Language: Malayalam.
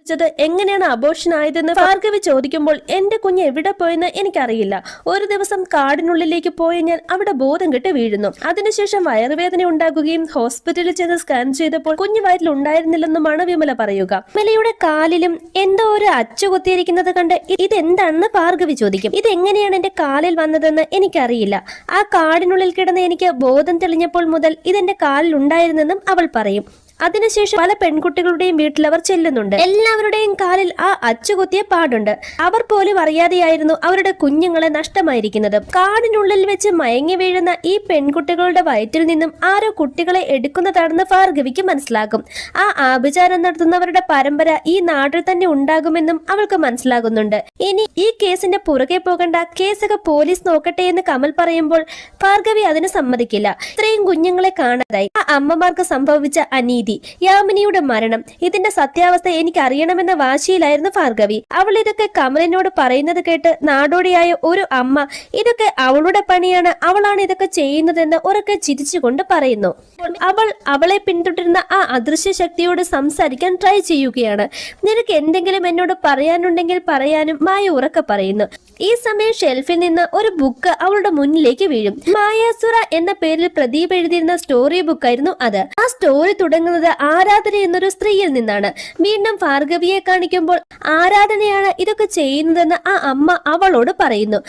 പ്രസവിച്ചത്, എങ്ങനെയാണ് അബോർഷൻ ആയതെന്ന് ഭാർഗവി ചോദിക്കുമ്പോൾ എന്റെ കുഞ്ഞ് എവിടെ പോയെന്ന് എനിക്കറിയില്ല. ഒരു ദിവസം കാടിനുള്ളിലേക്ക് പോയ ഞാൻ അവിടെ ബോധം കെട്ട് വീഴുന്നു. അതിനുശേഷം വയറുവേദന ഉണ്ടാകുകയും ഹോസ്പിറ്റലിൽ ചെന്ന് സ്കാൻ ചെയ്തപ്പോൾ കുഞ്ഞു വയറ്റിൽ ഉണ്ടായിരുന്നില്ലെന്നുമാണ് വിമല പറയുക. വിമലയുടെ കാലിലും എന്തോ ഒരു അച്ചു കുത്തിയിരിക്കുന്നത് കണ്ട് ഇതെന്താണെന്ന് ഭാർഗവി ചോദിക്കും. ഇതെങ്ങനെയാണ് എന്റെ കാലിൽ വന്നതെന്ന് എനിക്കറിയില്ല. ആ കാടിനുള്ളിൽ കിടന്ന് എനിക്ക് ബോധം തെളിഞ്ഞപ്പോൾ മുതൽ ഇതെന്റെ കാലിൽ ഉണ്ടായിരുന്നെന്നും അവൾ പറയും. അതിനുശേഷം പല പെൺകുട്ടികളുടെയും വീട്ടിൽ അവർ ചെല്ലുന്നുണ്ട്. എല്ലാവരുടെയും കാലിൽ ആ അച്ചുകുത്തിയ പാടുണ്ട്. അവർ പോലും അറിയാതെയായിരുന്നു അവരുടെ കുഞ്ഞുങ്ങളെ നഷ്ടമായിരിക്കുന്നത്. കാടിനുള്ളിൽ വെച്ച് മയങ്ങി വീഴുന്ന ഈ പെൺകുട്ടികളുടെ വയറ്റിൽ നിന്നും ആരോ കുട്ടികളെ എടുക്കുന്നതാണെന്ന് ഭാർഗവിക്ക് മനസ്സിലാകും. ആ ആഭിചാരം നടത്തുന്നവരുടെ പരമ്പര ഈ നാട്ടിൽ തന്നെ ഉണ്ടാകുമെന്നും അവൾക്ക് മനസ്സിലാകുന്നുണ്ട്. ഇനി ഈ കേസിന്റെ പുറകെ പോകണ്ട, കേസൊക്കെ പോലീസ് നോക്കട്ടെ എന്ന് കമൽ പറയുമ്പോൾ ഭാർഗവി അതിന് സമ്മതിക്കില്ല. ഇത്രയും കുഞ്ഞുങ്ങളെ കാണാതായി. ആ അമ്മമാർക്ക് സംഭവിച്ച അനീതി, യാമിനിയുടെ മരണം, ഇതിന്റെ സത്യാവസ്ഥ എനിക്ക് അറിയണമെന്ന വാശിയിലായിരുന്നു ഭാർഗവി. അവൾ ഇതൊക്കെ കമലിനോട് പറയുന്നത് കേട്ട് നാടോടിയായ ഒരു അമ്മ ഇതൊക്കെ അവളുടെ പണിയാണ്, അവളാണ് ഇതൊക്കെ ചെയ്യുന്നതെന്ന് ഉറക്കെ ചിരിച്ചുകൊണ്ട് പറയുന്നു. അവൾ അവളെ പിന്തുടരുന്ന ആ അദൃശ്യ ശക്തിയോട് സംസാരിക്കാൻ ട്രൈ ചെയ്യുകയാണ്. നിനക്ക് എന്തെങ്കിലും എന്നോട് പറയാനുണ്ടെങ്കിൽ പറയാനും മായ ഉറക്കെ പറയുന്നു. ഈ സമയം ഷെൽഫിൽ നിന്ന് ഒരു ബുക്ക് അവളുടെ മുന്നിലേക്ക് വീഴും. മായാസുര എന്ന പേരിൽ പ്രദീപ് എഴുതിയിരുന്ന സ്റ്റോറി ബുക്കായിരുന്നു അത്. ആ സ്റ്റോറി തുടങ്ങുന്നത് ആരാധന എന്നൊരു സ്ത്രീയിൽ നിന്നാണ്. വീണ്ടും ഭാർഗവിയെ കാണിക്കുമ്പോൾ ആരാധനയാണ് ഇതൊക്കെ ചെയ്യുന്നതെന്ന് ആ അമ്മ അവളോട് പറയുന്നു.